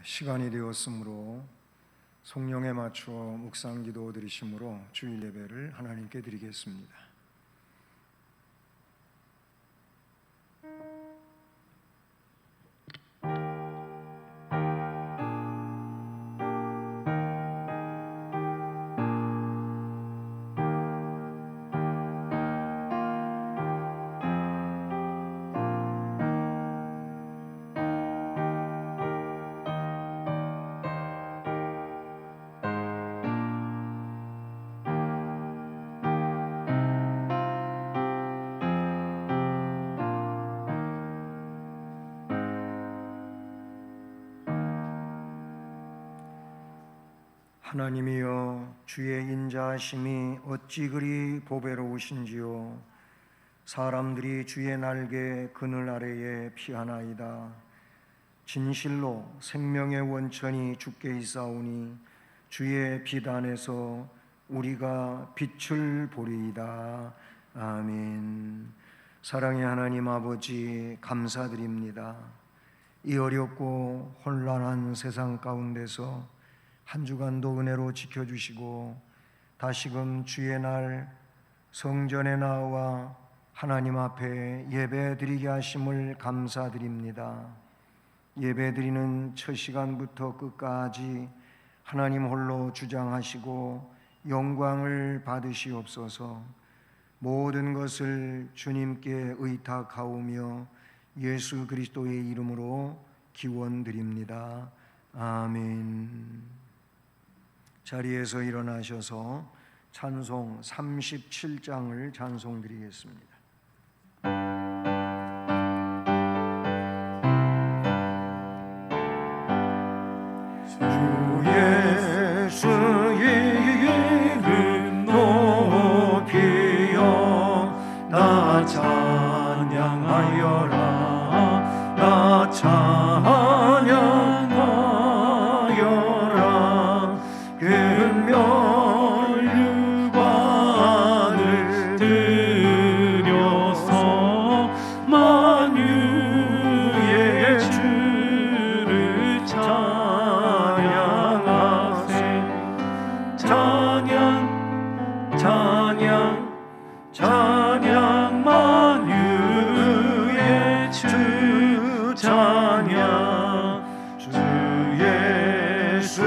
시간이 되었으므로 성령에 맞춰 묵상기도 드리심으로 주일 예배를 하나님께 드리겠습니다. 하나님이여, 주의 인자하심이 어찌 그리 보배로우신지요. 사람들이 주의 날개 그늘 아래에 피하나이다. 진실로 생명의 원천이 주께 있사오니 주의 빛 안에서 우리가 빛을 보리이다. 아멘. 사랑의 하나님 아버지, 감사드립니다. 이 어렵고 혼란한 세상 가운데서 한 주간도 은혜로 지켜주시고 다시금 주의 날 성전에 나와 하나님 앞에 예배드리게 하심을 감사드립니다. 예배드리는 첫 시간부터 끝까지 하나님 홀로 주장하시고 영광을 받으시옵소서. 모든 것을 주님께 의탁하오며 예수 그리스도의 이름으로 기원드립니다. 아멘. 자리에서 일어나셔서 찬송 37장을 찬송드리겠습니다. 주 예수의 이름 높이여 나 찬양하여라. 나 찬양하여라. 금멸류관을 들여서 만유의 주를 찬양하세. 찬양 찬양 찬양 만유의 주 찬양. 주 예수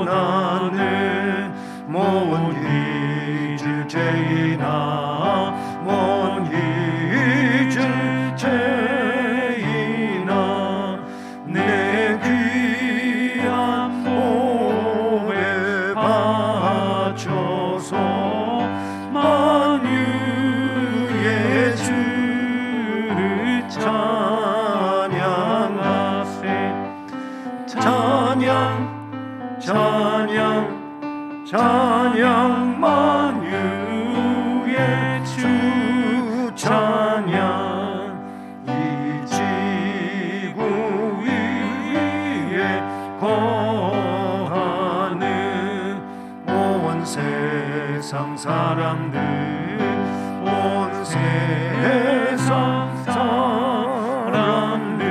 고난을 못 잊을 죄이나 못 잊을 죄이나 내 귀한 몸에 바쳐서 만유의 주를 찬양하세. 찬양 찬양 찬양 만유의 주 찬양. 이 지구 위에 거하는 온 세상 사람들, 온 세상 사람들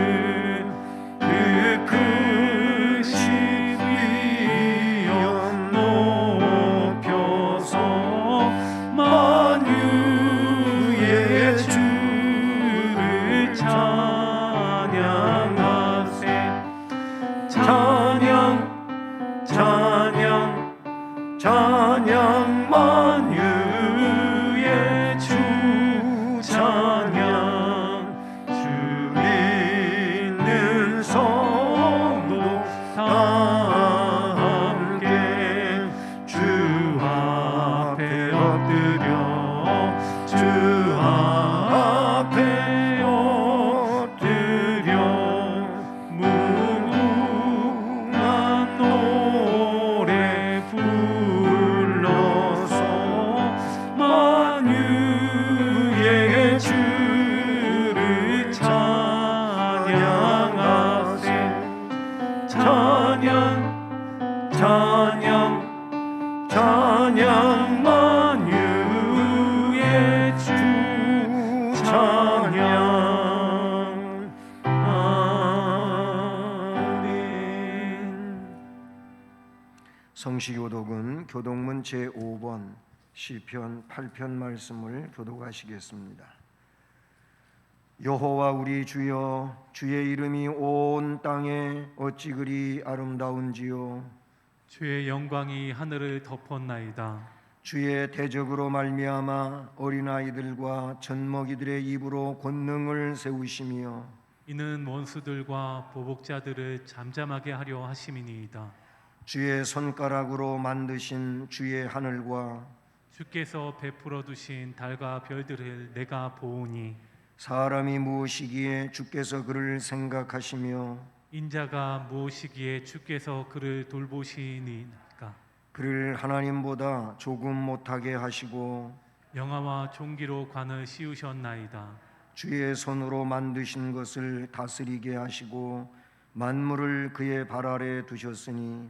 그 크신 위엄 높여서 만유의 주를 찬양하세. 찬양 찬양 찬양 만유의 주 찬양. 주 믿는 성도 다 함께 주 앞에 엎드려 주 앞에 엎드려 무궁한 노래 불러서 만유의 주를 찬양하세. 찬양 찬양 찬양 만유의 주 찬양. 성시교독은 교독문 제5번 시편 8편 말씀을 교독하시겠습니다. 여호와 우리 주여, 주의 이름이 온 땅에 어찌 그리 아름다운지요. 주의 영광이 하늘을 덮었나이다. 주의 대적으로 말미암아 어린아이들과 젖먹이들의 입으로 권능을 세우시며 이는 원수들과 보복자들을 잠잠하게 하려 하심이니이다. 주의 손가락으로 만드신 주의 하늘과 주께서 베풀어 두신 달과 별들을 내가 보오니 사람이 무엇이기에 주께서 그를 생각하시며 인자가 무엇이기에 주께서 그를 돌보시니까. 그를 하나님보다 조금 못하게 하시고 영화와 종기로 관을 씌우셨나이다. 주의 손으로 만드신 것을 다스리게 하시고 만물을 그의 발 아래 두셨으니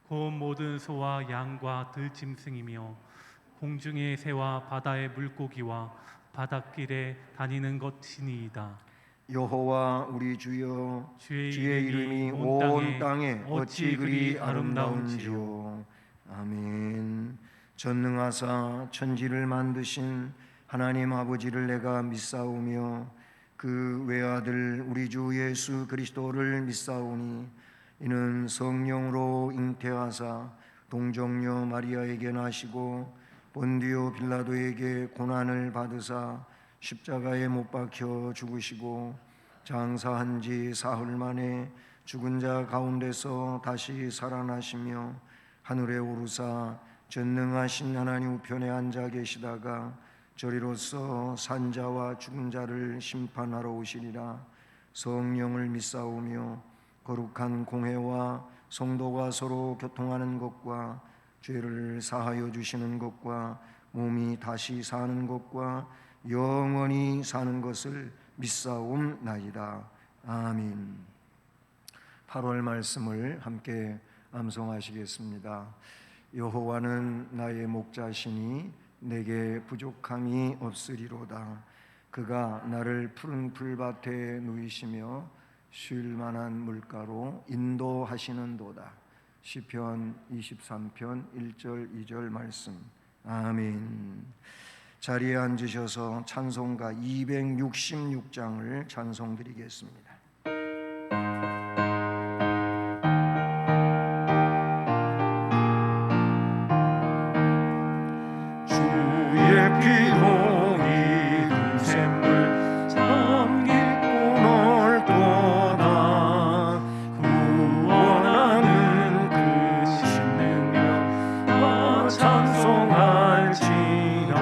곧 모든 소와 양과 들짐승이며 공중의 새와 바다의 물고기와 바닷길에 다니는 것이니이다. 여호와 우리 주여, 주의 이름이 온 땅에 어찌 그리 아름다운지요. 아멘. 전능하사 천지를 만드신 하나님 아버지를 내가 믿사오며 그 외아들 우리 주 예수 그리스도를 믿사오니 이는 성령으로 잉태하사 동정녀 마리아에게 나시고 본디오 빌라도에게 고난을 받으사 십자가에 못 박혀 죽으시고 장사한 지 사흘 만에 죽은 자 가운데서 다시 살아나시며 하늘에 오르사 전능하신 하나님 우편에 앉아 계시다가 저리로서 산자와 죽은 자를 심판하러 오시리라. 성령을 믿사오며 거룩한 공회와 성도가 서로 교통하는 것과 죄를 사하여 주시는 것과 몸이 다시 사는 것과 영원히 사는 것을 믿사옵나이다. 아멘. 8월 말씀을 함께 암송하시겠습니다. 여호와는 나의 목자시니 내게 부족함이 없으리로다. 그가 나를 푸른 풀밭에 누이시며 쉴 만한 물가로 인도하시는도다. 시편 23편 1절 2절 말씀. 아멘. 자리에 앉으셔서 찬송가 266장을 찬송드리겠습니다. 주의 피로 이은 샘물 참 깊고 넓도다. 구원하는 그 신능력 다 찬송할지라.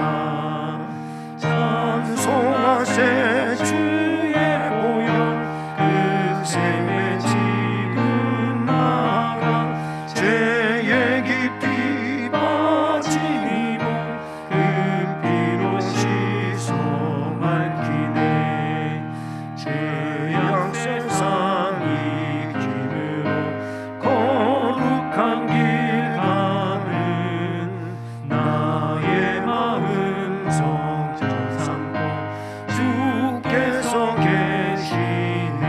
찬송하세 주의 보혈 그 샘에 지금 나가 죄의 깊이 빠진 이모 그 피로 씻어 맑히네. 죄악 세상 이김으로 거룩한 길 가는 나의 마음 성전 삼고 주께서 계시네.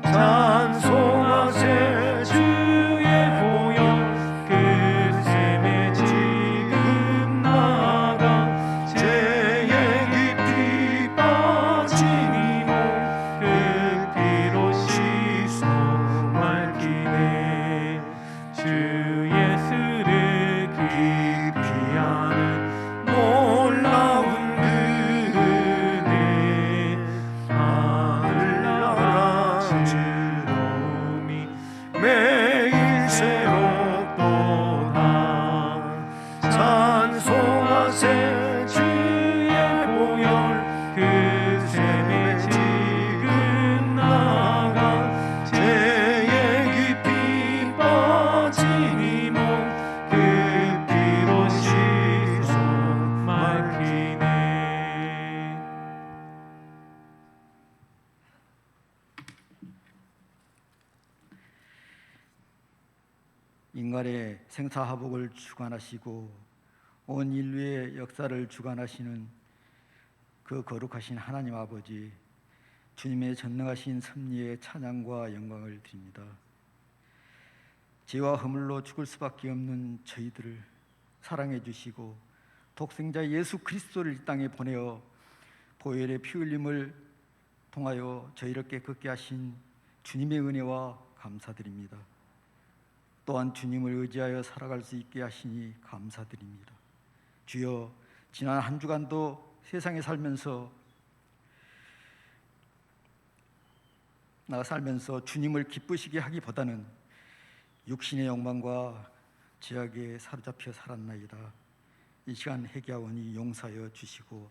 찬송하세 주의 보혈 그 샘에 지금 나가 죄의 깊이 빠진 이모 그 피로 씻어 맑히네. 주 예수를 깊이 아는 놀라운 은혜 하늘나라 즐거움이 매일 새롭도다. 찬송하세 주의 보혈 그 샘에 지금 나가 죄의 깊이 빠진 이모 그 피로 씻어 맑히네. 인간의 생사화복을 주관하시고 온 인류의 역사를 주관하시는 그 거룩하신 하나님 아버지, 주님의 전능하신 섭리의 찬양과 영광을 드립니다. 죄와 허물로 죽을 수밖에 없는 저희들을 사랑해 주시고 독생자 예수 그리스도를 이 땅에 보내어 보혈의 피 흘림을 통하여 저희를 깨끗게 하신 주님의 은혜와 감사드립니다. 또한 주님을 의지하여 살아갈 수 있게 하시니 감사드립니다. 주여, 지난 한 주간도 세상에 살면서 주님을 기쁘시게 하기보다는 육신의 욕망과 죄악에 사로잡혀 살았나이다. 이 시간 회개하오니 용서하여 주시고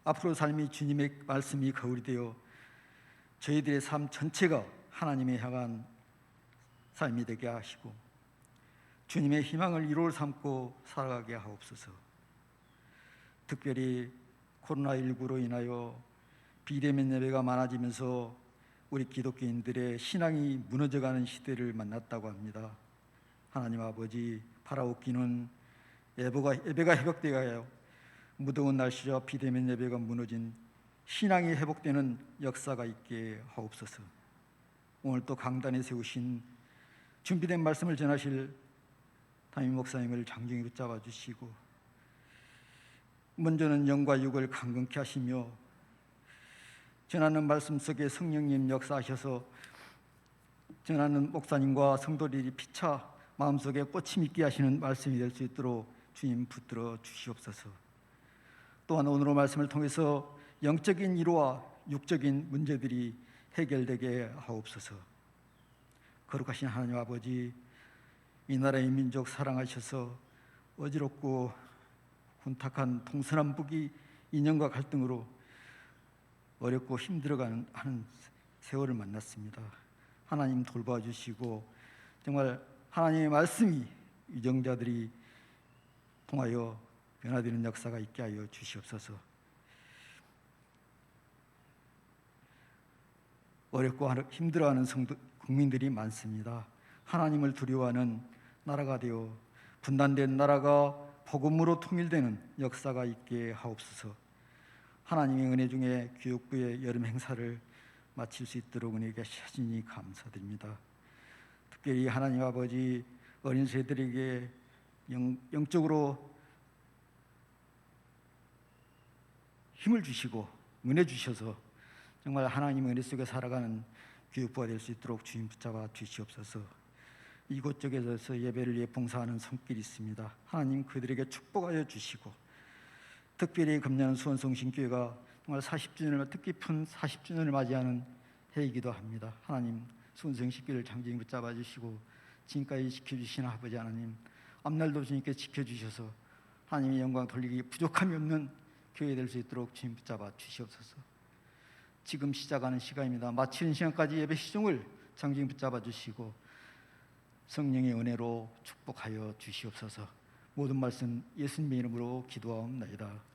앞으로 삶이 주님의 말씀이 거울이 되어 저희들의 삶 전체가 하나님의 향한 삶이 되게 하시고 주님의 희망을 이루어 삼고 살아가게 하옵소서. 특별히 코로나19로 인하여 비대면 예배가 많아지면서 우리 기독교인들의 신앙이 무너져가는 시대를 만났다고 합니다. 하나님 아버지, 바라옵기는 예배가 회복되어야 무더운 날씨와 비대면 예배가 무너진 신앙이 회복되는 역사가 있게 하옵소서. 오늘 또 강단에 세우신 준비된 말씀을 전하실 담임 목사님을 장중히 붙잡아 주시고 먼저는 영과 육을 강건케 하시며 전하는 말씀 속에 성령님 역사하셔서 전하는 목사님과 성도들이 피차 마음속에 꽃이 있게 하시는 말씀이 될 수 있도록 주님 붙들어 주시옵소서. 또한 오늘의 말씀을 통해서 영적인 위로와 육적인 문제들이 해결되게 하옵소서. 거룩하신 하나님 아버지, 이 나라의 민족 사랑하셔서 어지럽고 혼탁한 동서남북이 인연과 갈등으로 어렵고 힘들어가는 하는 세월을 만났습니다. 하나님 돌봐주시고 정말 하나님의 말씀이 유정자들이 통하여 변화되는 역사가 있게 하여 주시옵소서. 어렵고 힘들어하는 국민들이 많습니다. 하나님을 두려워하는 나라가 되어 분단된 나라가 복음으로 통일되는 역사가 있게 하옵소서. 하나님의 은혜 중에 교육부의 여름 행사를 마칠 수 있도록 은혜 하시니 감사드립니다. 특별히 하나님 아버지, 어린 세대들에게 영적으로 힘을 주시고 은혜 주셔서 정말 하나님의 은혜 속에 살아가는 교육부가 될 수 있도록 주님 붙잡아 주시옵소서. 이곳저곳에서 예배를 봉사하는 손길이 있습니다. 하나님 그들에게 축복하여 주시고 특별히 금년 수원성신교회가 정말 40주년을 뜻깊은 40주년을 맞이하는 해이기도 합니다. 하나님 수원성신교회를 장중히 붙잡아 주시고 지금까지 지켜주신 아버지 하나님, 앞날도 주님께 지켜주셔서 하나님의 영광 돌리기 부족함이 없는 교회 될 수 있도록 주님 붙잡아 주시옵소서. 지금 시작하는 시간입니다. 마치는 시간까지 예배 시종을 장중히 붙잡아 주시고 성령의 은혜로 축복하여 주시옵소서. 모든 말씀 예수님의 이름으로 기도하옵나이다.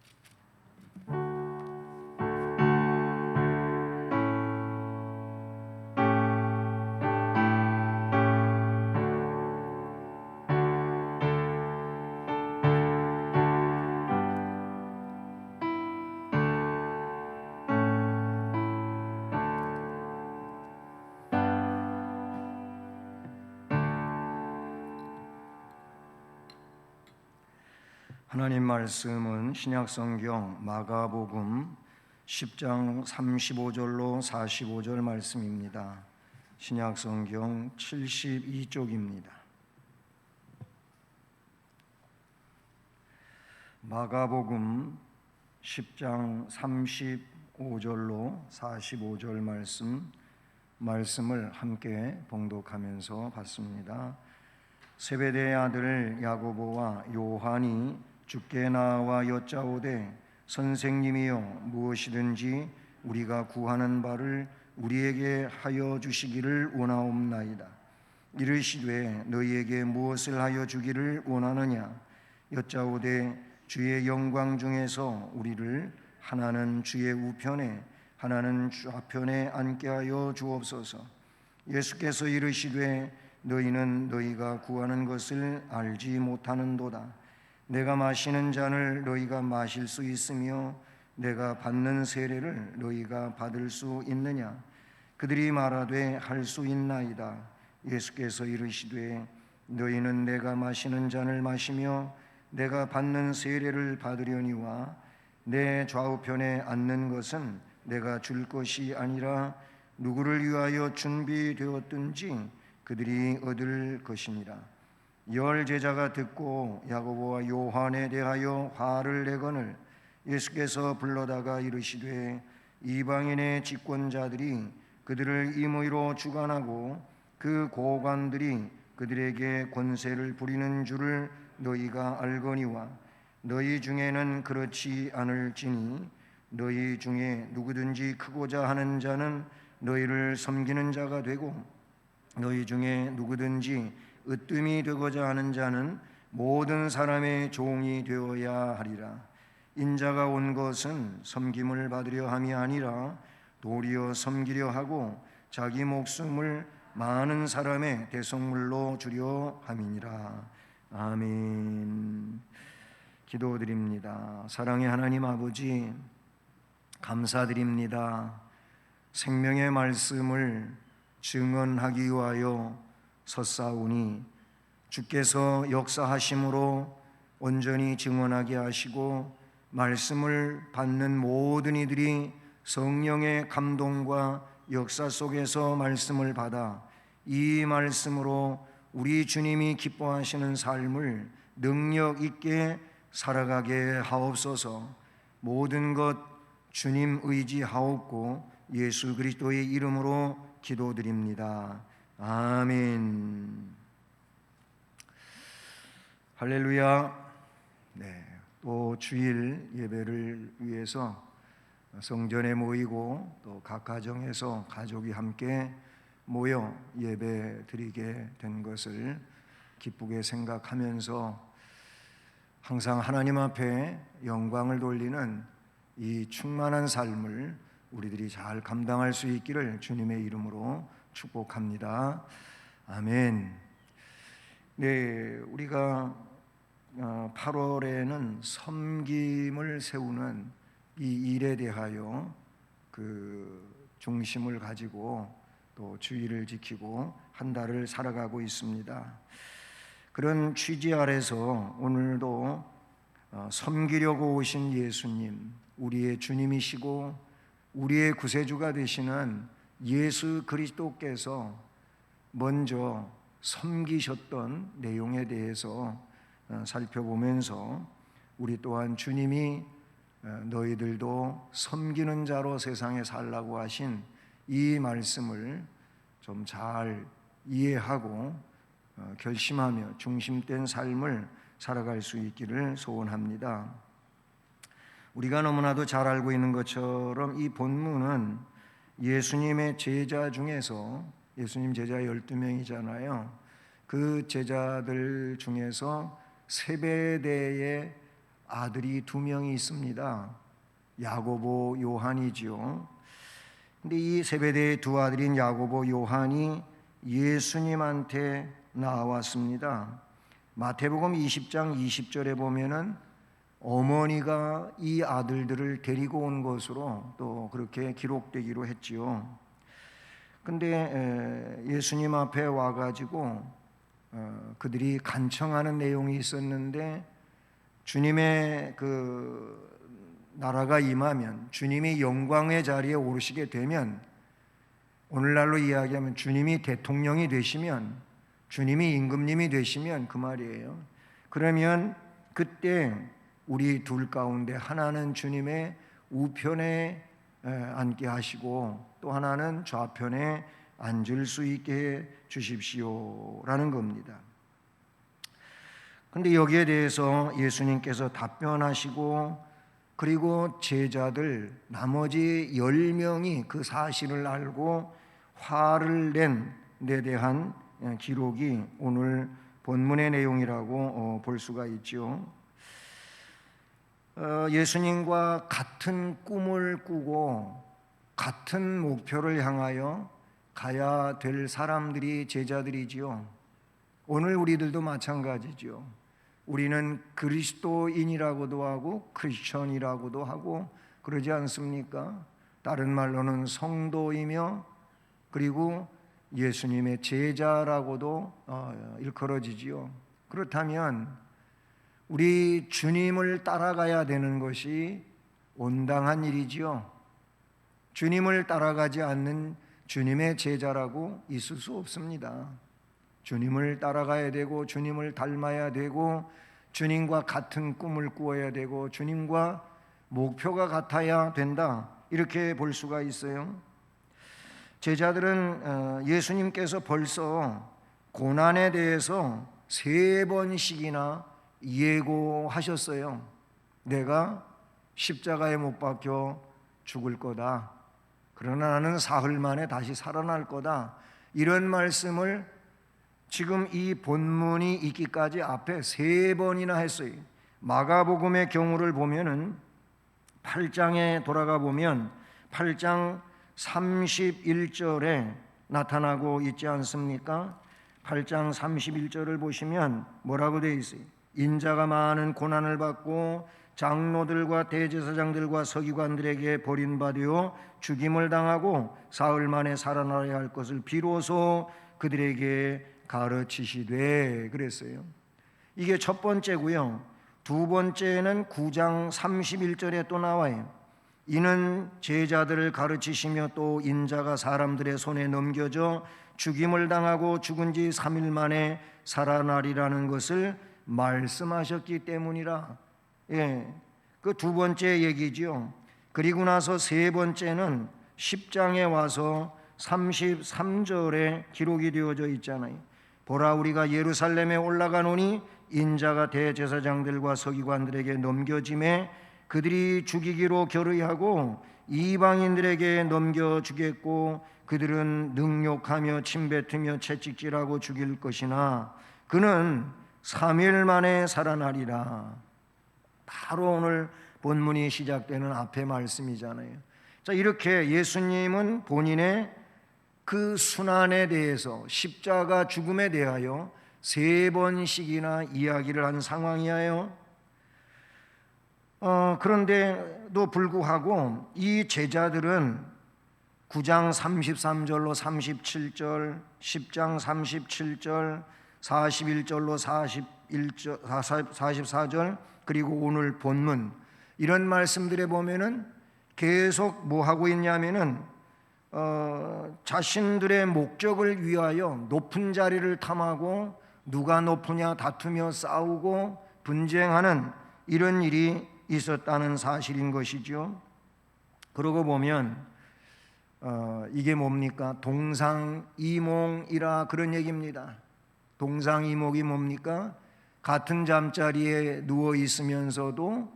하나님 말씀은 신약성경 마가복음 10장 35절로 45절 말씀입니다. 신약성경 72쪽입니다. 마가복음 10장 35절로 45절 말씀을 함께 봉독하면서 받습니다. 세베대의 아들 야고보와 요한이 주께 나와 여짜오되 선생님이여 무엇이든지 우리가 구하는 바를 우리에게 하여 주시기를 원하옵나이다. 이르시되 너희에게 무엇을 하여 주기를 원하느냐? 여짜오되 주의 영광 중에서 우리를 하나는 주의 우편에 하나는 좌편에 앉게 하여 주옵소서. 예수께서 이르시되 너희는 너희가 구하는 것을 알지 못하는도다. 내가 마시는 잔을 너희가 마실 수 있으며 내가 받는 세례를 너희가 받을 수 있느냐? 그들이 말하되 할 수 있나이다. 예수께서 이르시되 너희는 내가 마시는 잔을 마시며 내가 받는 세례를 받으려니와 내 좌우편에 앉는 것은 내가 줄 것이 아니라 누구를 위하여 준비되었든지 그들이 얻을 것이니라. 열 제자가 듣고 야고보와 요한에 대하여 화를 내거늘 예수께서 불러다가 이르시되 이방인의 집권자들이 그들을 임의로 주관하고 그 고관들이 그들에게 권세를 부리는 줄을 너희가 알거니와 너희 중에는 그렇지 않을지니 너희 중에 누구든지 크고자 하는 자는 너희를 섬기는 자가 되고 너희 중에 누구든지 으뜸이 되고자 하는 자는 모든 사람의 종이 되어야 하리라. 인자가 온 것은 섬김을 받으려 함이 아니라 도리어 섬기려 하고 자기 목숨을 많은 사람의 대속물로 주려 함이니라. 아멘. 기도드립니다. 사랑의 하나님 아버지, 감사드립니다. 생명의 말씀을 증언하기 위하여 섰사오니 주께서 역사하심으로 온전히 증언하게 하시고 말씀을 받는 모든 이들이 성령의 감동과 역사 속에서 말씀을 받아 이 말씀으로 우리 주님이 기뻐하시는 삶을 능력 있게 살아가게 하옵소서. 모든 것 주님 의지하옵고 예수 그리스도의 이름으로 기도드립니다. 아멘. 할렐루야. 네, 또 주일 예배를 위해서 성전에 모이고 또 각 가정에서 가족이 함께 모여 예배 드리게 된 것을 기쁘게 생각하면서 항상 하나님 앞에 영광을 돌리는 이 충만한 삶을 우리들이 잘 감당할 수 있기를 주님의 이름으로 축복합니다. 아멘. 네, 우리가 8월에는 섬김을 세우는 이 일에 대하여 그 중심을 가지고 또 주의를 지키고 한 달을 살아가고 있습니다. 그런 취지 아래서 오늘도 섬기려고 오신 예수님, 우리의 주님이시고 우리의 구세주가 되시는 예수 그리스도께서 먼저 섬기셨던 내용에 대해서 살펴보면서 우리 또한 주님이 너희들도 섬기는 자로 세상에 살라고 하신 이 말씀을 좀 잘 이해하고 결심하며 중심된 삶을 살아갈 수 있기를 소원합니다. 우리가 너무나도 잘 알고 있는 것처럼 이 본문은 예수님의 제자 중에서 예수님 제자 12명이잖아요. 그 제자들 중에서 세베대의 아들이 2명이 있습니다. 야고보, 요한이지요. 근데 이 세베대의 두 아들인 야고보, 요한이 예수님한테 나왔습니다. 마태복음 20장 20절에 보면은 어머니가 이 아들들을 데리고 온 것으로 또 그렇게 기록되기로 했지요. 근데 예수님 앞에 와가지고 그들이 간청하는 내용이 있었는데 주님의 그 나라가 임하면 주님이 영광의 자리에 오르시게 되면 오늘날로 이야기하면 주님이 대통령이 되시면 주님이 임금님이 되시면 그 말이에요. 그러면 그때 우리 둘 가운데 하나는 주님의 우편에 앉게 하시고 또 하나는 좌편에 앉을 수 있게 해 주십시오라는 겁니다. 그런데 여기에 대해서 예수님께서 답변하시고 그리고 제자들 나머지 10명이 그 사실을 알고 화를 낸 데 대한 기록이 오늘 본문의 내용이라고 볼 수가 있죠. 예수님과 같은 꿈을 꾸고 같은 목표를 향하여 가야 될 사람들이 제자들이지요. 오늘 우리들도 마찬가지죠. 우리는 그리스도인이라고도 하고 크리스천이라고도 하고 그러지 않습니까? 다른 말로는 성도이며 그리고 예수님의 제자라고도 일컬어지지요. 그렇다면 우리 주님을 따라가야 되는 것이 온당한 일이지요. 주님을 따라가지 않는 주님의 제자라고 있을 수 없습니다. 주님을 따라가야 되고 주님을 닮아야 되고 주님과 같은 꿈을 꾸어야 되고 주님과 목표가 같아야 된다, 이렇게 볼 수가 있어요. 제자들은 예수님께서 벌써 고난에 대해서 3번씩이나 예고하셨어요. 내가 십자가에 못 박혀 죽을 거다, 그러나 나는 사흘 만에 다시 살아날 거다, 이런 말씀을 지금 이 본문이 있기까지 앞에 3번이나 했어요. 마가복음의 경우를 보면은 8장에 돌아가 보면 8장 31절에 나타나고 있지 않습니까? 8장 31절을 보시면 뭐라고 되어 있어요? 인자가 많은 고난을 받고 장로들과 대제사장들과 서기관들에게 버림받아 죽임을 당하고 사흘 만에 살아나야 할 것을 비로소 그들에게 가르치시되, 그랬어요. 이게 첫 번째고요. 두 번째는 9장 31절에 또 나와요. 이는 제자들을 가르치시며 또 인자가 사람들의 손에 넘겨져 죽임을 당하고 죽은 지 3일 만에 살아나리라는 것을 말씀하셨기 때문이라. 예, 그 두 번째 얘기죠. 그리고 나서 세 번째는 10장에 와서 33절에 기록이 되어져 있잖아요. 보라, 우리가 예루살렘에 올라가노니 인자가 대제사장들과 서기관들에게 넘겨짐에 그들이 죽이기로 결의하고 이방인들에게 넘겨주겠고 그들은 능욕하며 침뱉으며 채찍질하고 죽일 것이나 그는 3일 만에 살아나리라. 바로 오늘 본문이 시작되는 앞의 말씀이잖아요. 자, 이렇게 예수님은 본인의 그 순환에 대해서, 십자가 죽음에 대하여 3번씩이나 이야기를 한 상황이에요. 그런데도 불구하고 이 제자들은 9장 33절로 37절, 10장 37절, 41절로 44절, 그리고 오늘 본문, 이런 말씀들에 보면은 계속 뭐 하고 있냐면은 자신들의 목적을 위하여 높은 자리를 탐하고 누가 높으냐 다투며 싸우고 분쟁하는 이런 일이 있었다는 사실인 것이죠. 그러고 보면 이게 뭡니까? 동상이몽이라 그런 얘기입니다. 동상이몽이 뭡니까? 같은 잠자리에 누워 있으면서도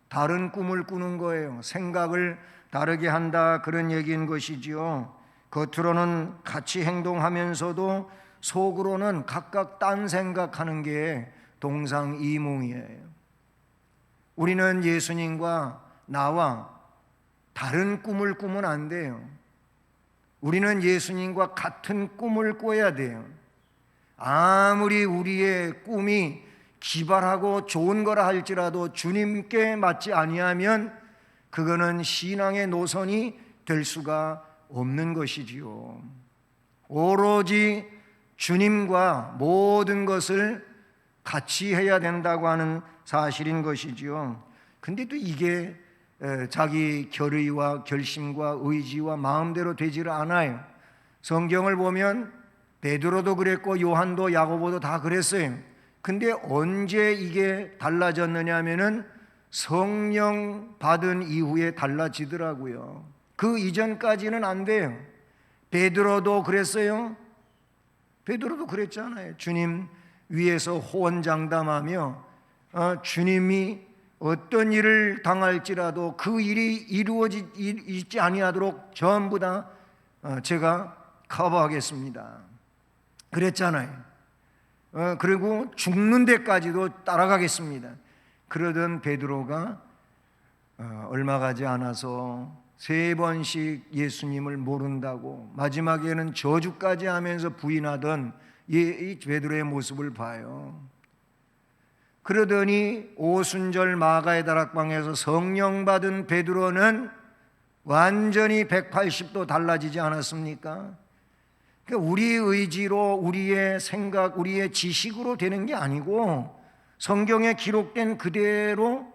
다른 꿈을 꾸는 거예요. 생각을 다르게 한다, 그런 얘기인 것이지요. 겉으로는 같이 행동하면서도 속으로는 각각 딴 생각하는 게 동상이몽이에요. 우리는 예수님과 나와 다른 꿈을 꾸면 안 돼요. 우리는 예수님과 같은 꿈을 꿔야 돼요. 아무리 우리의 꿈이 기발하고 좋은 거라 할지라도 주님께 맞지 아니하면 그거는 신앙의 노선이 될 수가 없는 것이지요. 오로지 주님과 모든 것을 같이 해야 된다고 하는 사실인 것이지요. 근데 또 이게 자기 결의와 결심과 의지와 마음대로 되지를 않아요. 성경을 보면 베드로도 그랬고 요한도 야고보도 다 그랬어요. 근데 언제 이게 달라졌느냐 하면은 성령 받은 이후에 달라지더라고요. 그 이전까지는 안 돼요. 베드로도 그랬어요. 베드로도 그랬잖아요. 주님 위에서 호언장담하며 주님이 어떤 일을 당할지라도 그 일이 이루어지지 아니하도록 전부 다 제가 커버하겠습니다, 그랬잖아요. 그리고 죽는 데까지도 따라가겠습니다. 그러던 베드로가 얼마 가지 않아서 3번씩 예수님을 모른다고 마지막에는 저주까지 하면서 부인하던 이 베드로의 모습을 봐요. 그러더니 오순절 마가의 다락방에서 성령 받은 베드로는 완전히 180도 달라지지 않았습니까? 그러니까 우리의 의지로, 우리의 생각, 우리의 지식으로 되는 게 아니고 성경에 기록된 그대로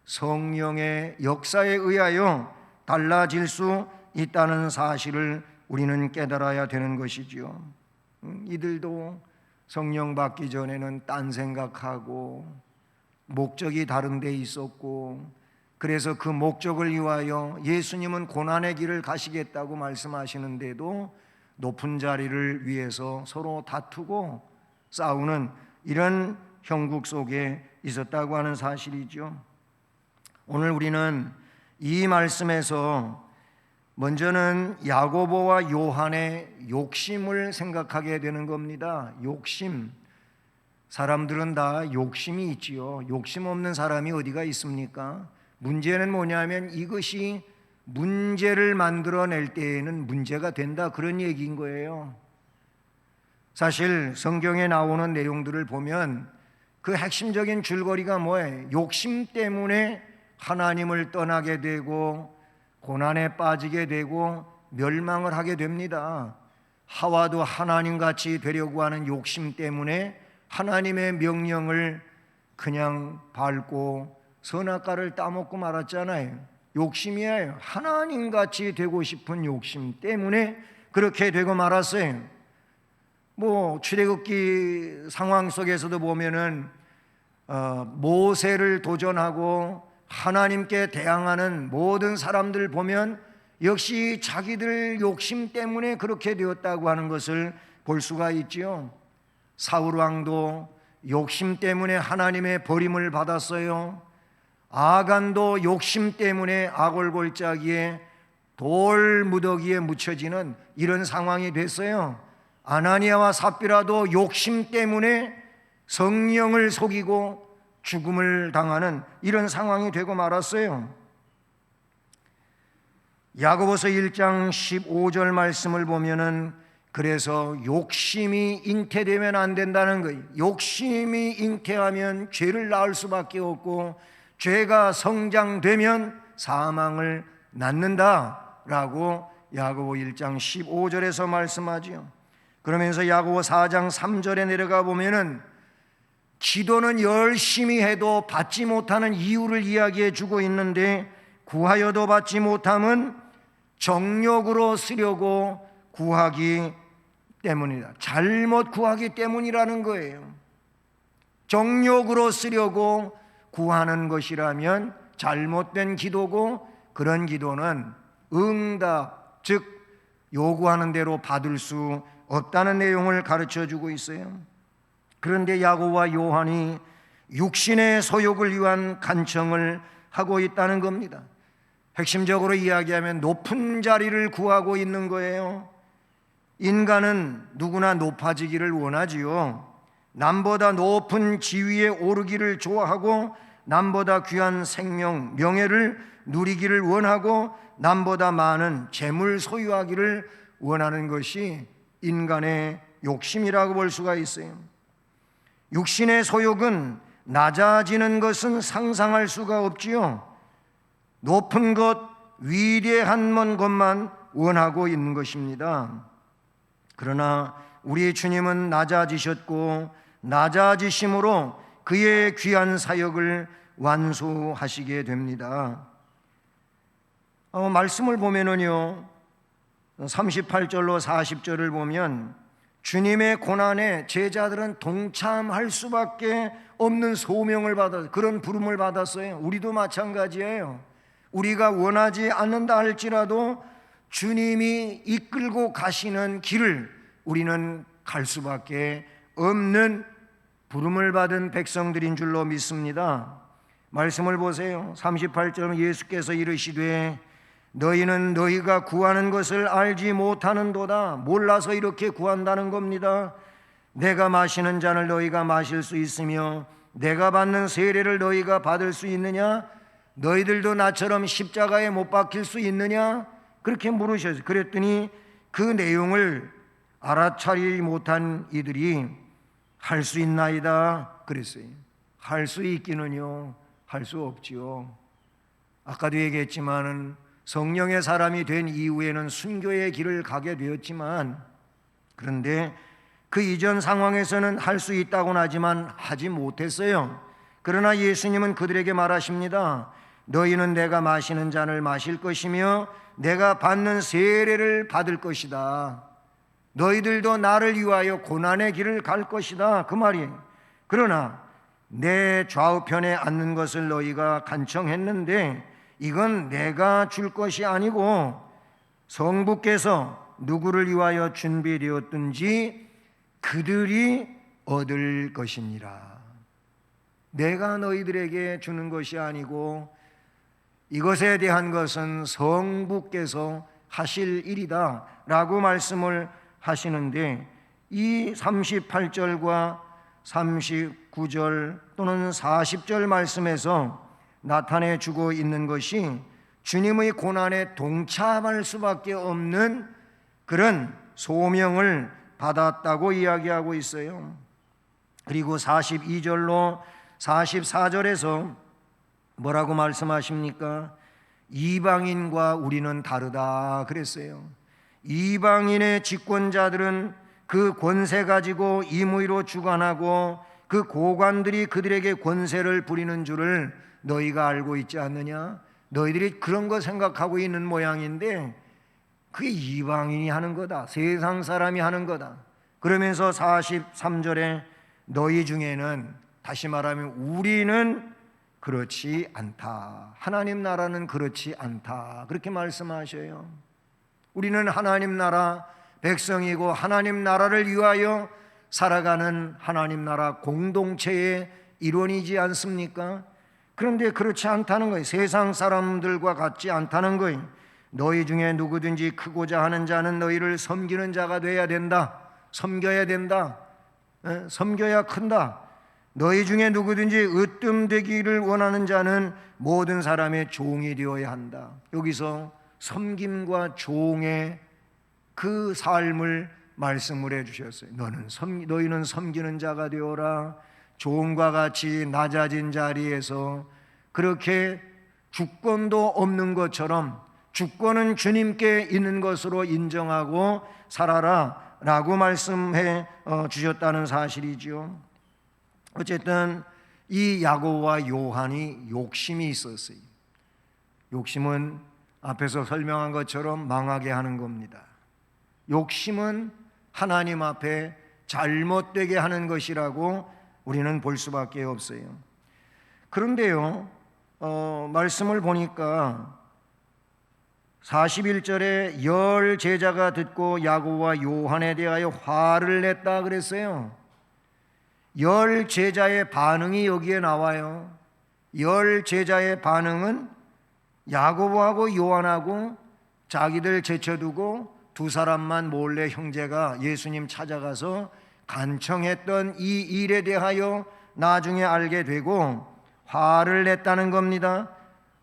성령의 역사에 의하여 달라질 수 있다는 사실을 우리는 깨달아야 되는 것이지요. 이들도 성령 받기 전에는 딴 생각하고 목적이 다른 데 있었고, 그래서 그 목적을 위하여 예수님은 고난의 길을 가시겠다고 말씀하시는데도 높은 자리를 위해서 서로 다투고 싸우는 이런 형국 속에 있었다고 하는 사실이죠. 오늘 우리는 이 말씀에서 먼저는 야고보와 요한의 욕심을 생각하게 되는 겁니다. 욕심. 사람들은 다 욕심이 있지요. 욕심 없는 사람이 어디가 있습니까? 문제는 뭐냐면 이것이 문제를 만들어낼 때에는 문제가 된다, 그런 얘기인 거예요. 사실 성경에 나오는 내용들을 보면 그 핵심적인 줄거리가 뭐예요? 욕심 때문에 하나님을 떠나게 되고 고난에 빠지게 되고 멸망을 하게 됩니다. 하와도 하나님같이 되려고 하는 욕심 때문에 하나님의 명령을 그냥 밟고 선악과를 따먹고 말았잖아요. 욕심이에요. 하나님같이 되고 싶은 욕심 때문에 그렇게 되고 말았어요. 출애굽기 상황 속에서도 보면은 모세를 도전하고 하나님께 대항하는 모든 사람들 보면 역시 자기들 욕심 때문에 그렇게 되었다고 하는 것을 볼 수가 있지요. 사울 왕도 욕심 때문에 하나님의 버림을 받았어요. 아간도 욕심 때문에 아골골짜기에 돌 무더기에 묻혀지는 이런 상황이 됐어요. 아나니아와 삽비라도 욕심 때문에 성령을 속이고 죽음을 당하는 이런 상황이 되고 말았어요. 야고보서 1장 15절 말씀을 보면은 그래서 욕심이 잉태되면 안 된다는 거예요. 욕심이 잉태하면 죄를 낳을 수밖에 없고 죄가 성장되면 사망을 낳는다라고 야고보 1장 15절에서 말씀하지요. 그러면서 야고보 4장 3절에 내려가 보면은 기도는 열심히 해도 받지 못하는 이유를 이야기해 주고 있는데, 구하여도 받지 못함은 정욕으로 쓰려고 구하기 때문이다. 잘못 구하기 때문이라는 거예요. 정욕으로 쓰려고 구하는 것이라면 잘못된 기도고, 그런 기도는 응답, 즉 요구하는 대로 받을 수 없다는 내용을 가르쳐 주고 있어요. 그런데 야고보와 요한이 육신의 소욕을 위한 간청을 하고 있다는 겁니다. 핵심적으로 이야기하면 높은 자리를 구하고 있는 거예요. 인간은 누구나 높아지기를 원하지요. 남보다 높은 지위에 오르기를 좋아하고, 남보다 귀한 생명, 명예를 누리기를 원하고, 남보다 많은 재물 소유하기를 원하는 것이 인간의 욕심이라고 볼 수가 있어요. 육신의 소욕은 낮아지는 것은 상상할 수가 없지요. 높은 것, 위대한 것만 원하고 있는 것입니다. 그러나 우리 주님은 낮아지셨고 낮아지심으로 그의 귀한 사역을 완수하시게 됩니다. 말씀을 보면은요, 38절로 40절을 보면 주님의 고난에 제자들은 동참할 수밖에 없는 소명을 받았어요. 그런 부름을 받았어요. 우리도 마찬가지예요. 우리가 원하지 않는다 할지라도 주님이 이끌고 가시는 길을 우리는 갈 수밖에 없는 부름을 받은 백성들인 줄로 믿습니다. 말씀을 보세요. 38절 예수께서 이르시되 너희는 너희가 구하는 것을 알지 못하는도다. 몰라서 이렇게 구한다는 겁니다. 내가 마시는 잔을 너희가 마실 수 있으며 내가 받는 세례를 너희가 받을 수 있느냐? 너희들도 나처럼 십자가에 못 박힐 수 있느냐? 그렇게 물으셨어요. 그랬더니 그 내용을 알아차리지 못한 이들이 할 수 있나이다 그랬어요. 할 수 있기는요, 할 수 없지요. 아까도 얘기했지만은 성령의 사람이 된 이후에는 순교의 길을 가게 되었지만 그런데 그 이전 상황에서는 할 수 있다고는 하지만 하지 못했어요. 그러나 예수님은 그들에게 말하십니다. 너희는 내가 마시는 잔을 마실 것이며 내가 받는 세례를 받을 것이다. 너희들도 나를 위하여 고난의 길을 갈 것이다, 그 말이에요. 그러나 내 좌우편에 앉는 것을 너희가 간청했는데 이건 내가 줄 것이 아니고 성부께서 누구를 위하여 준비되었든지 그들이 얻을 것이니라. 내가 너희들에게 주는 것이 아니고 이것에 대한 것은 성부께서 하실 일이다 라고 말씀을 하시는데, 이 38절과 39절 또는 40절 말씀에서 나타내 주고 있는 것이 주님의 고난에 동참할 수밖에 없는 그런 소명을 받았다고 이야기하고 있어요. 그리고 42절로 44절에서 뭐라고 말씀하십니까? 이방인과 우리는 다르다 그랬어요. 이방인의 집권자들은 그 권세 가지고 임의로 주관하고 그 고관들이 그들에게 권세를 부리는 줄을 너희가 알고 있지 않느냐? 너희들이 그런 거 생각하고 있는 모양인데 그게 이방인이 하는 거다, 세상 사람이 하는 거다. 그러면서 43절에 너희 중에는, 다시 말하면 우리는 그렇지 않다, 하나님 나라는 그렇지 않다, 그렇게 말씀하셔요. 우리는 하나님 나라 백성이고 하나님 나라를 위하여 살아가는 하나님 나라 공동체의 일원이지 않습니까? 그런데 그렇지 않다는 거예요. 세상 사람들과 같지 않다는 거예요. 너희 중에 누구든지 크고자 하는 자는 너희를 섬기는 자가 돼야 된다. 섬겨야 된다. 섬겨야 큰다. 너희 중에 누구든지 으뜸되기를 원하는 자는 모든 사람의 종이 되어야 한다. 여기서 섬김과 종의 그 삶을 말씀을 해주셨어요. 너희는 섬기는 자가 되어라. 종과 같이 낮아진 자리에서 그렇게 주권도 없는 것처럼 주권은 주님께 있는 것으로 인정하고 살아라 라고 말씀해 주셨다는 사실이죠. 어쨌든 이 야고보와 요한이 욕심이 있었어요. 욕심은 앞에서 설명한 것처럼 망하게 하는 겁니다. 욕심은 하나님 앞에 잘못되게 하는 것이라고 우리는 볼 수밖에 없어요. 그런데요, 말씀을 보니까 41절에 열 제자가 듣고 야고보와 요한에 대하여 화를 냈다 그랬어요. 열 제자의 반응이 여기에 나와요. 열 제자의 반응은 야고보하고 요한하고 자기들 제쳐두고 두 사람만 몰래 형제가 예수님 찾아가서 간청했던 이 일에 대하여 나중에 알게 되고 화를 냈다는 겁니다.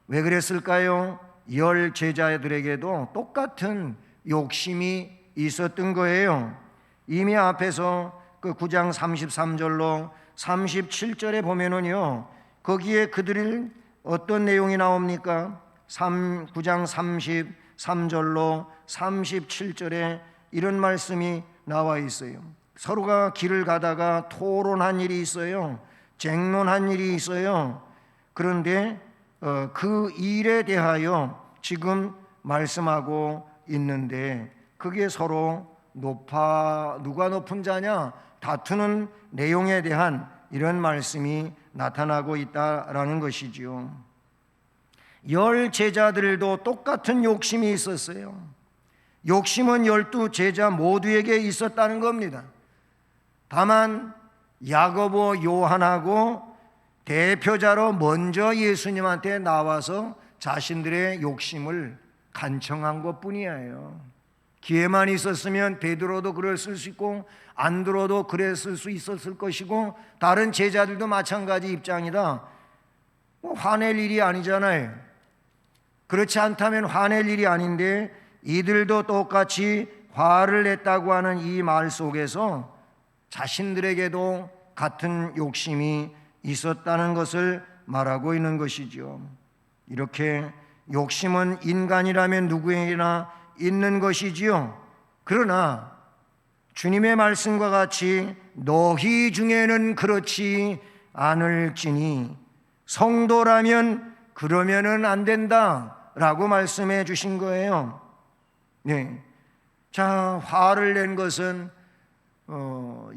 왜 그랬을까요? 열 제자들에게도 똑같은 욕심이 있었던 거예요. 이미 앞에서 그 9장 33절로 37절에 보면은요, 거기에 그들이 어떤 내용이 나옵니까? 9장 33절로 37절에 이런 말씀이 나와 있어요. 서로가 길을 가다가 토론한 일이 있어요. 쟁론한 일이 있어요. 그런데 그 일에 대하여 지금 말씀하고 있는데 그게 서로 누가 높은 자냐 다투는 내용에 대한 이런 말씀이 나타나고 있다라는 것이지요. 열 제자들도 똑같은 욕심이 있었어요. 욕심은 12 제자 모두에게 있었다는 겁니다. 다만 야고보, 요한하고 대표자로 먼저 예수님한테 나와서 자신들의 욕심을 간청한 것뿐이에요. 기회만 있었으면 베드로도 그랬을 수 있고 안드로도 그랬을 수 있었을 것이고 다른 제자들도 마찬가지 입장이다. 화낼 일이 아니잖아요. 그렇지 않다면 화낼 일이 아닌데 이들도 똑같이 화를 냈다고 하는 이 말 속에서 자신들에게도 같은 욕심이 있었다는 것을 말하고 있는 것이죠. 이렇게 욕심은 인간이라면 누구에게나 있는 것이지요. 그러나 주님의 말씀과 같이 너희 중에는 그렇지 않을지니 성도라면 그러면은 안 된다라고 말씀해 주신 거예요. 네. 자, 화를 낸 것은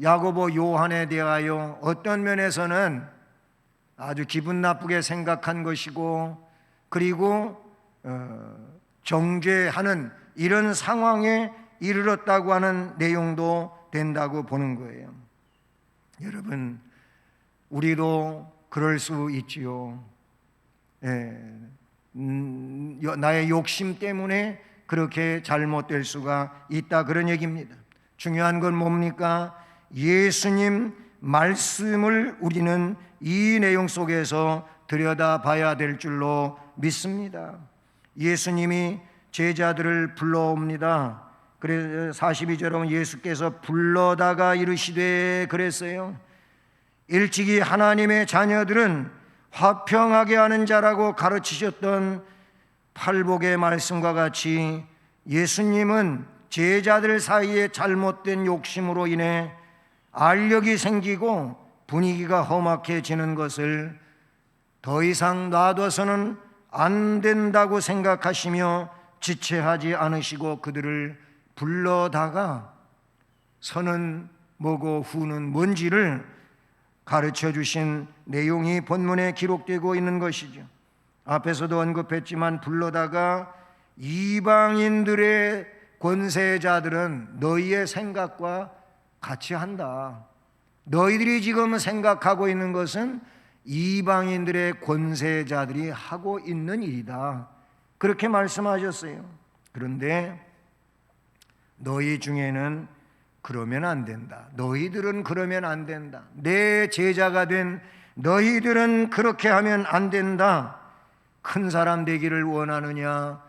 야고보 요한에 대하여 어떤 면에서는 아주 기분 나쁘게 생각한 것이고, 그리고 정죄하는 이런 상황에 이르렀다고 하는 내용도 된다고 보는 거예요. 여러분, 우리도 그럴 수 있지요. 나의 욕심 때문에 그렇게 잘못될 수가 있다, 그런 얘기입니다. 중요한 건 뭡니까? 예수님 말씀을 우리는 이 내용 속에서 들여다봐야 될 줄로 믿습니다. 예수님이 제자들을 불러옵니다. 그래서 42절에 보면 예수께서 불러다가 이르시되 그랬어요. 일찍이 하나님의 자녀들은 화평하게 하는 자라고 가르치셨던 팔복의 말씀과 같이 예수님은 제자들 사이에 잘못된 욕심으로 인해 알력이 생기고 분위기가 험악해지는 것을 더 이상 놔둬서는 안 된다고 생각하시며 지체하지 않으시고 그들을 불러다가 선은 뭐고 후는 뭔지를 가르쳐 주신 내용이 본문에 기록되고 있는 것이죠. 앞에서도 언급했지만 불러다가 이방인들의 권세자들은 너희의 생각과 같이 한다. 너희들이 지금 생각하고 있는 것은 이방인들의 권세자들이 하고 있는 일이다. 그렇게 말씀하셨어요. 그런데 너희 중에는 그러면 안 된다. 너희들은 그러면 안 된다. 내 제자가 된 너희들은 그렇게 하면 안 된다. 큰 사람 되기를 원하느냐?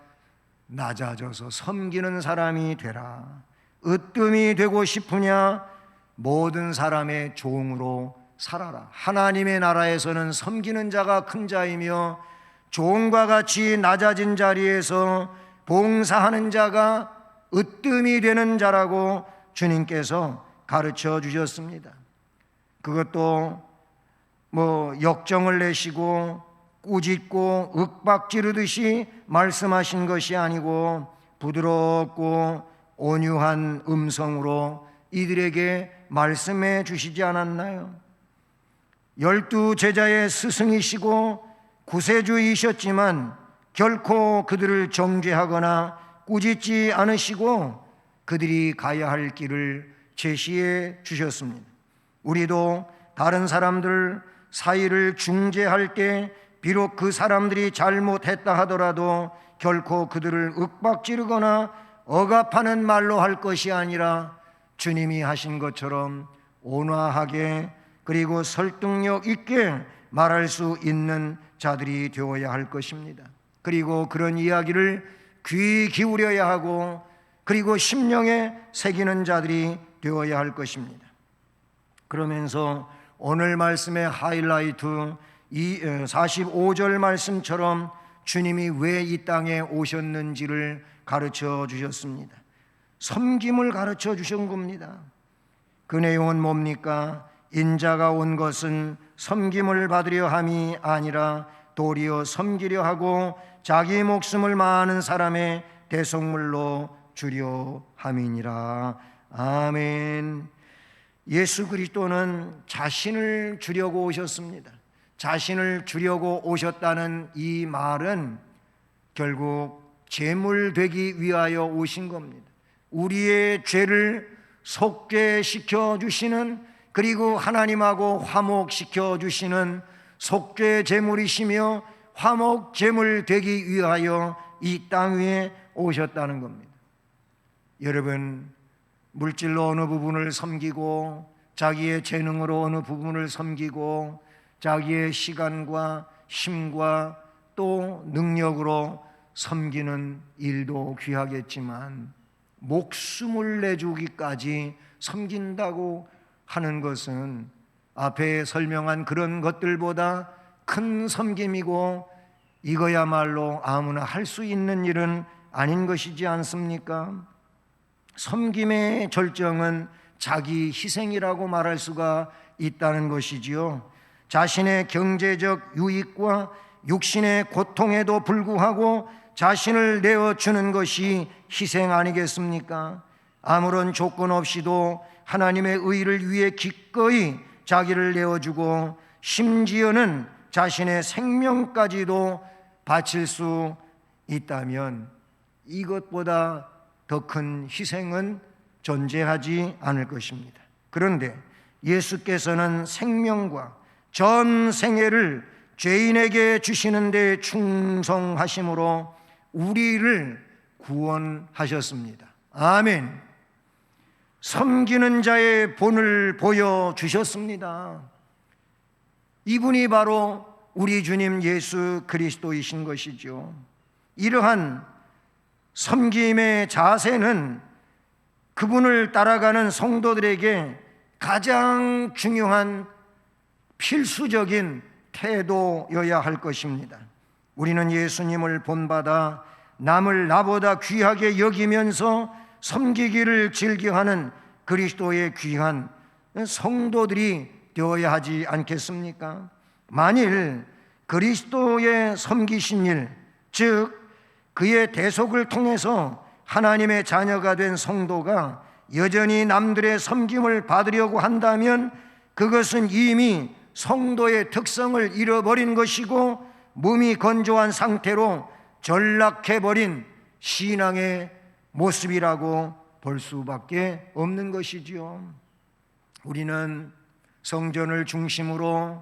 낮아져서 섬기는 사람이 되라. 으뜸이 되고 싶으냐? 모든 사람의 종으로 살아라. 하나님의 나라에서는 섬기는 자가 큰 자이며 종과 같이 낮아진 자리에서 봉사하는 자가 으뜸이 되는 자라고 주님께서 가르쳐 주셨습니다. 그것도 역정을 내시고 꾸짖고 윽박지르듯이 말씀하신 것이 아니고 부드럽고 온유한 음성으로 이들에게 말씀해 주시지 않았나요? 12 제자의 스승이시고 구세주이셨지만 결코 그들을 정죄하거나 꾸짖지 않으시고 그들이 가야 할 길을 제시해 주셨습니다. 우리도 다른 사람들 사이를 중재할 때 비록 그 사람들이 잘못했다 하더라도 결코 그들을 윽박지르거나 억압하는 말로 할 것이 아니라 주님이 하신 것처럼 온화하게 그리고 설득력 있게 말할 수 있는 자들이 되어야 할 것입니다. 그리고 그런 이야기를 귀 기울여야 하고 그리고 심령에 새기는 자들이 되어야 할 것입니다. 그러면서 오늘 말씀의 하이라이트 45절 말씀처럼 주님이 왜 이 땅에 오셨는지를 가르쳐 주셨습니다. 섬김을 가르쳐 주신 겁니다. 그 내용은 뭡니까? 인자가 온 것은 섬김을 받으려 함이 아니라 도리어 섬기려 하고 자기 목숨을 많은 사람의 대속물로 주려 함이니라. 아멘. 예수 그리스도는 자신을 주려고 오셨습니다. 자신을 주려고 오셨다는 이 말은 결국 제물 되기 위하여 오신 겁니다. 우리의 죄를 속죄시켜 주시는, 그리고 하나님하고 화목시켜 주시는 속죄 제물이시며 화목 제물 되기 위하여 이 땅 위에 오셨다는 겁니다. 여러분, 물질로 어느 부분을 섬기고 자기의 재능으로 어느 부분을 섬기고 자기의 시간과 힘과 또 능력으로 섬기는 일도 귀하겠지만 목숨을 내주기까지 섬긴다고 하는 것은 앞에 설명한 그런 것들보다 큰 섬김이고 이거야말로 아무나 할 수 있는 일은 아닌 것이지 않습니까? 섬김의 절정은 자기 희생이라고 말할 수가 있다는 것이지요. 자신의 경제적 유익과 육신의 고통에도 불구하고 자신을 내어주는 것이 희생 아니겠습니까? 아무런 조건 없이도 하나님의 의를 위해 기꺼이 자기를 내어주고 심지어는 자신의 생명까지도 바칠 수 있다면 이것보다 더 큰 희생은 존재하지 않을 것입니다. 그런데 예수께서는 생명과 전 생애를 죄인에게 주시는 데 충성하심으로 우리를 구원하셨습니다. 아멘. 섬기는 자의 본을 보여주셨습니다. 이분이 바로 우리 주님 예수 그리스도이신 것이죠. 이러한 섬김의 자세는 그분을 따라가는 성도들에게 가장 중요한 필수적인 태도여야 할 것입니다. 우리는 예수님을 본받아 남을 나보다 귀하게 여기면서 섬기기를 즐겨하는 그리스도의 귀한 성도들이 되어야 하지 않겠습니까? 만일 그리스도의 섬기신 일, 즉 그의 대속을 통해서 하나님의 자녀가 된 성도가 여전히 남들의 섬김을 받으려고 한다면 그것은 이미 성도의 특성을 잃어버린 것이고 몸이 건조한 상태로 전락해버린 신앙의 모습이라고 볼 수밖에 없는 것이지요. 우리는 성전을 중심으로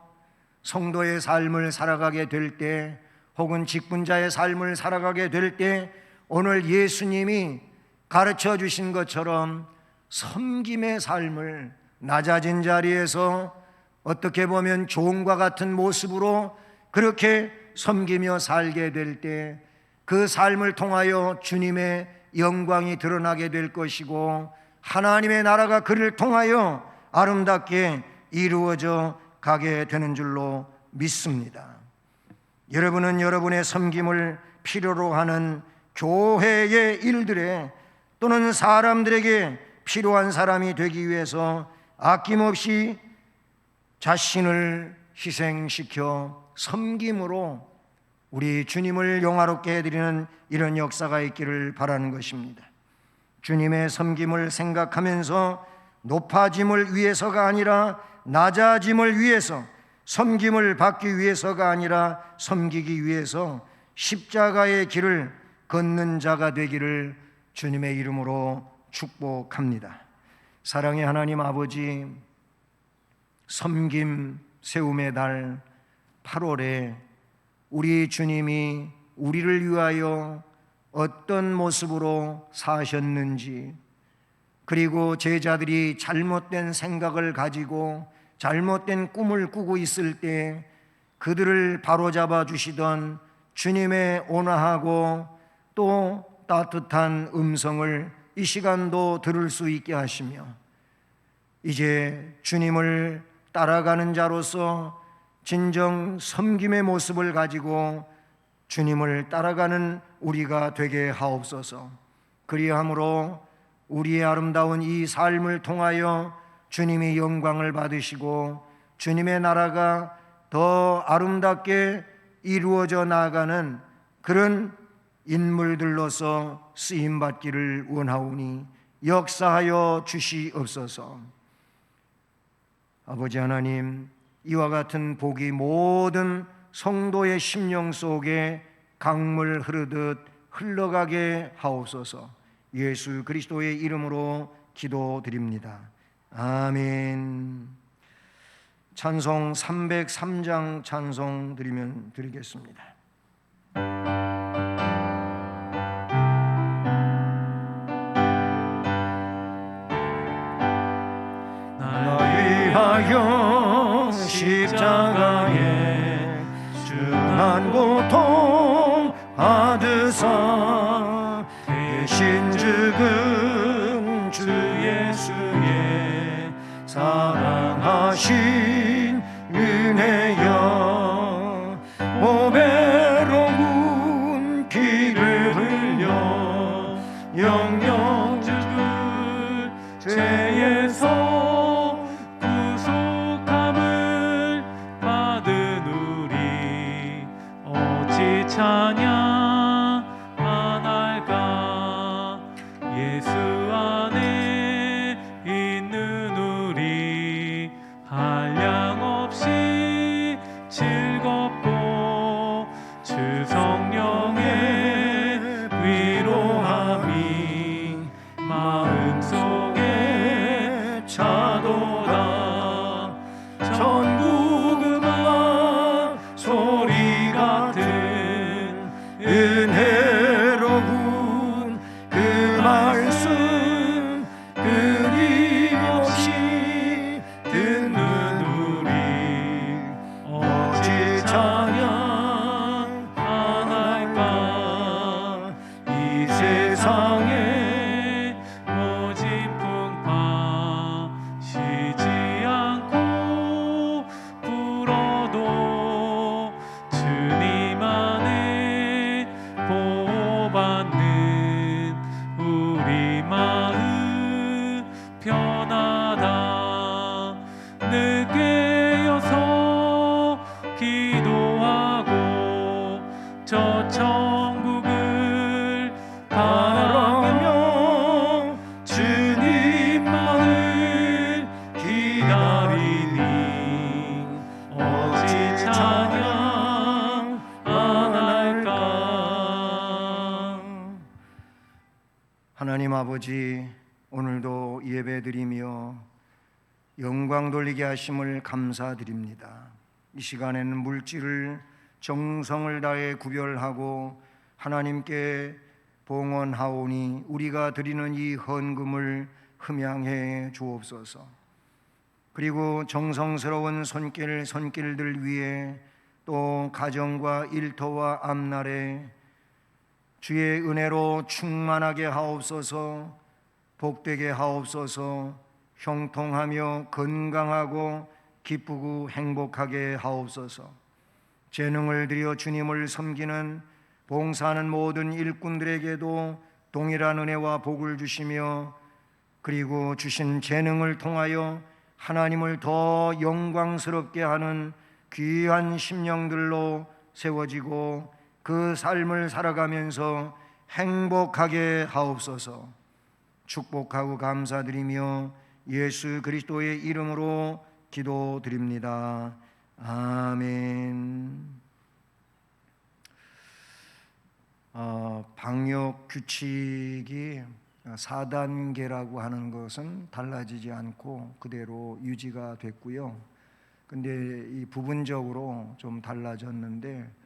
성도의 삶을 살아가게 될 때, 혹은 직분자의 삶을 살아가게 될 때 오늘 예수님이 가르쳐 주신 것처럼 섬김의 삶을 낮아진 자리에서 어떻게 보면 종과 같은 모습으로 그렇게 섬기며 살게 될 때 그 삶을 통하여 주님의 영광이 드러나게 될 것이고 하나님의 나라가 그를 통하여 아름답게 이루어져 가게 되는 줄로 믿습니다. 여러분은 여러분의 섬김을 필요로 하는 교회의 일들에 또는 사람들에게 필요한 사람이 되기 위해서 아낌없이 자신을 희생시켜 섬김으로 우리 주님을 영화롭게 해드리는 이런 역사가 있기를 바라는 것입니다. 주님의 섬김을 생각하면서 높아짐을 위해서가 아니라 낮아짐을 위해서, 섬김을 받기 위해서가 아니라 섬기기 위해서 십자가의 길을 걷는 자가 되기를 주님의 이름으로 축복합니다. 사랑의 하나님 아버지, 섬김 세움의 달 8월에 우리 주님이 우리를 위하여 어떤 모습으로 사셨는지, 그리고 제자들이 잘못된 생각을 가지고 잘못된 꿈을 꾸고 있을 때 그들을 바로잡아 주시던 주님의 온화하고 또 따뜻한 음성을 이 시간도 들을 수 있게 하시며, 이제 주님을 따라가는 자로서 진정 섬김의 모습을 가지고 주님을 따라가는 우리가 되게 하옵소서. 그리함으로 우리의 아름다운 이 삶을 통하여 주님이 영광을 받으시고 주님의 나라가 더 아름답게 이루어져 나가는 그런 인물들로서 쓰임받기를 원하오니 역사하여 주시옵소서. 아버지 하나님, 이와 같은 복이 모든 성도의 심령 속에 강물 흐르듯 흘러가게 하옵소서. 예수 그리스도의 이름으로 기도드립니다. 아멘. 찬송 303장 찬송 드리겠습니다. 날 위하여 십자가에 중한 고통 받으사 대신 죽은 주 예수의 사랑하신 은혜여, 보배로운 피를 흘려 영영 죽은 죄에서 아버지, 오늘도 예배드리며 영광 돌리게 하심을 감사드립니다. 이 시간에는 물질을 정성을 다해 구별하고 하나님께 봉헌하오니 우리가 드리는 이 헌금을 흠양해 주옵소서. 그리고 정성스러운 손길들 위해 또 가정과 일터와 앞날에 주의 은혜로 충만하게 하옵소서. 복되게 하옵소서. 형통하며 건강하고 기쁘고 행복하게 하옵소서. 재능을 들여 주님을 섬기는 봉사하는 모든 일꾼들에게도 동일한 은혜와 복을 주시며, 그리고 주신 재능을 통하여 하나님을 더 영광스럽게 하는 귀한 심령들로 세워지고 그 삶을 살아가면서 행복하게 하옵소서. 축복하고 감사드리며 예수 그리스도의 이름으로 기도드립니다. 아멘. 방역 규칙이 4단계라고 하는 것은 달라지지 않고 그대로 유지가 됐고요. 근데 이 부분적으로 좀 달라졌는데,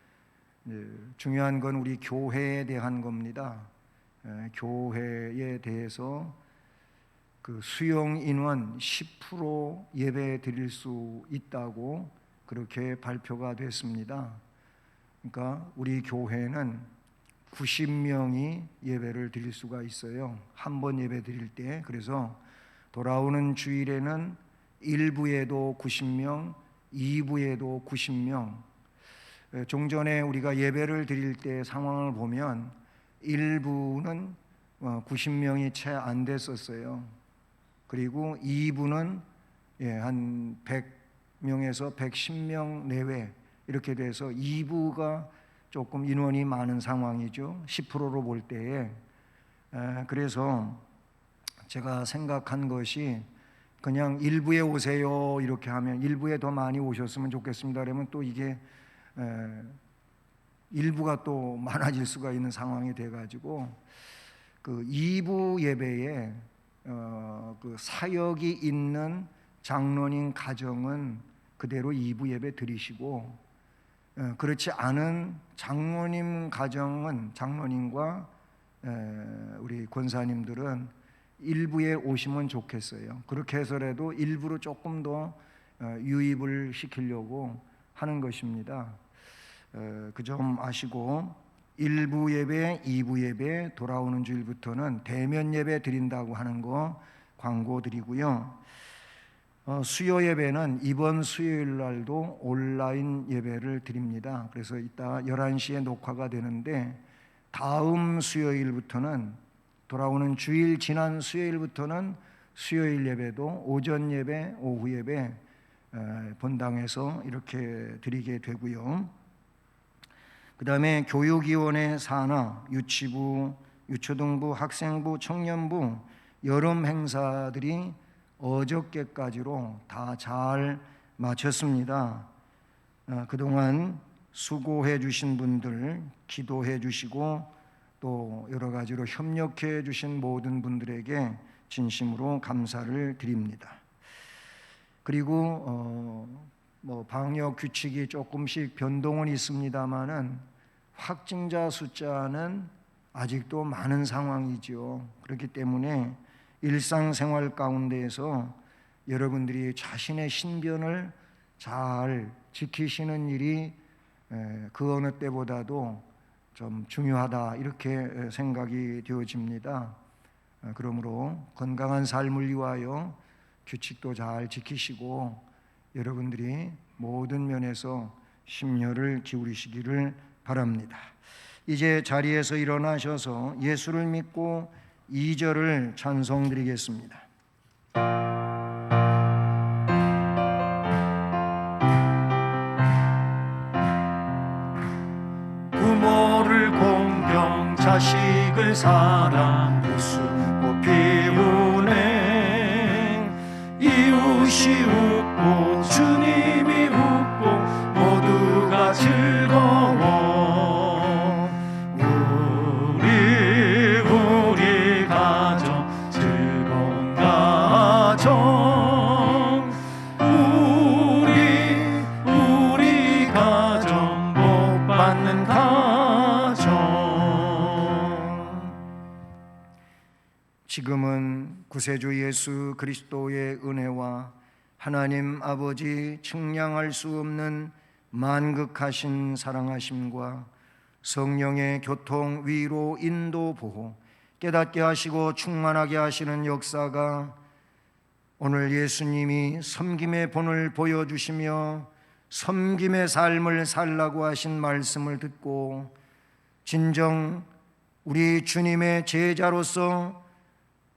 중요한 건 우리 교회에 대한 겁니다. 교회에 대해서 그 수용 인원 10% 예배 드릴 수 있다고 그렇게 발표가 됐습니다. 그러니까 우리 교회는 90명이 예배를 드릴 수가 있어요. 한 번 예배 드릴 때. 그래서 돌아오는 주일에는 1부에도 90명, 2부에도 90명. 종전에 우리가 예배를 드릴 때 상황을 보면 1부는 90명이 채 안 됐었어요. 그리고 2부는 한 100명에서 110명 내외 이렇게 돼서 2부가 조금 인원이 많은 상황이죠. 10%로 볼 때에. 그래서 제가 생각한 것이 그냥 1부에 오세요 이렇게 하면 1부에 더 많이 오셨으면 좋겠습니다. 그러면 또 이게 1부가 또 많아질 수가 있는 상황이 돼가지고 그 2부 예배에 그 사역이 있는 장로님 가정은 그대로 2부 예배 드리시고, 그렇지 않은 장로님 가정은 장로님과 우리 권사님들은 1부에 오시면 좋겠어요. 그렇게 해서라도 일부러 조금 더 유입을 시키려고 하는 것입니다. 그 점 아시고 1부 예배, 2부 예배 돌아오는 주일부터는 대면 예배 드린다고 하는 거 광고 드리고요. 수요 예배는 이번 수요일 날도 온라인 예배를 드립니다. 그래서 이따 11시에 녹화가 되는데 다음 수요일부터는, 돌아오는 주일 지난 수요일부터는 수요일 예배도 오전 예배, 오후 예배 본당에서 이렇게 드리게 되고요. 그 다음에 교육위원회 산하, 유치부, 유초등부, 학생부, 청년부 여름 행사들이 어저께까지로 다 잘 마쳤습니다. 그동안 수고해 주신 분들, 기도해 주시고 또 여러 가지로 협력해 주신 모든 분들에게 진심으로 감사를 드립니다. 그리고 방역 규칙이 조금씩 변동은 있습니다만은 확진자 숫자는 아직도 많은 상황이죠. 그렇기 때문에 일상생활 가운데에서 여러분들이 자신의 신변을 잘 지키시는 일이 그 어느 때보다도 좀 중요하다, 이렇게 생각이 되어집니다. 그러므로 건강한 삶을 위하여 규칙도 잘 지키시고 여러분들이 모든 면에서 심려를 기울이시기를 바랍니다. 이제 자리에서 일어나셔서 예수를 믿고 2절을 찬송드리겠습니다. 부모를 공경, 자식을 사랑, 웃고 피우네. 이웃이 웃고 주님이 웃고 모두가 즐거워. 우리 가정 구세주 예수 그리스도의 은혜와 하나님 아버지 측량할 수 없는 만극하신 사랑하심과 성령의 교통, 위로, 인도, 보호, 깨닫게 하시고 충만하게 하시는 역사가 오늘 예수님이 섬김의 본을 보여주시며 섬김의 삶을 살라고 하신 말씀을 듣고 진정 우리 주님의 제자로서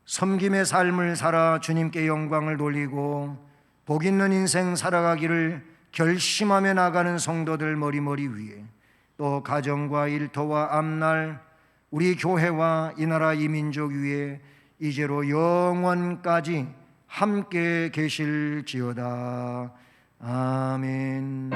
섬김의 삶을 살아 주님께 영광을 돌리고 복 있는 인생 살아가기를 결심하며 나가는 성도들 머리머리 위에 또 가정과 일터와 앞날 우리 교회와 이 나라 이 민족 위에 이제로 영원까지 함께 계실지어다. 아멘.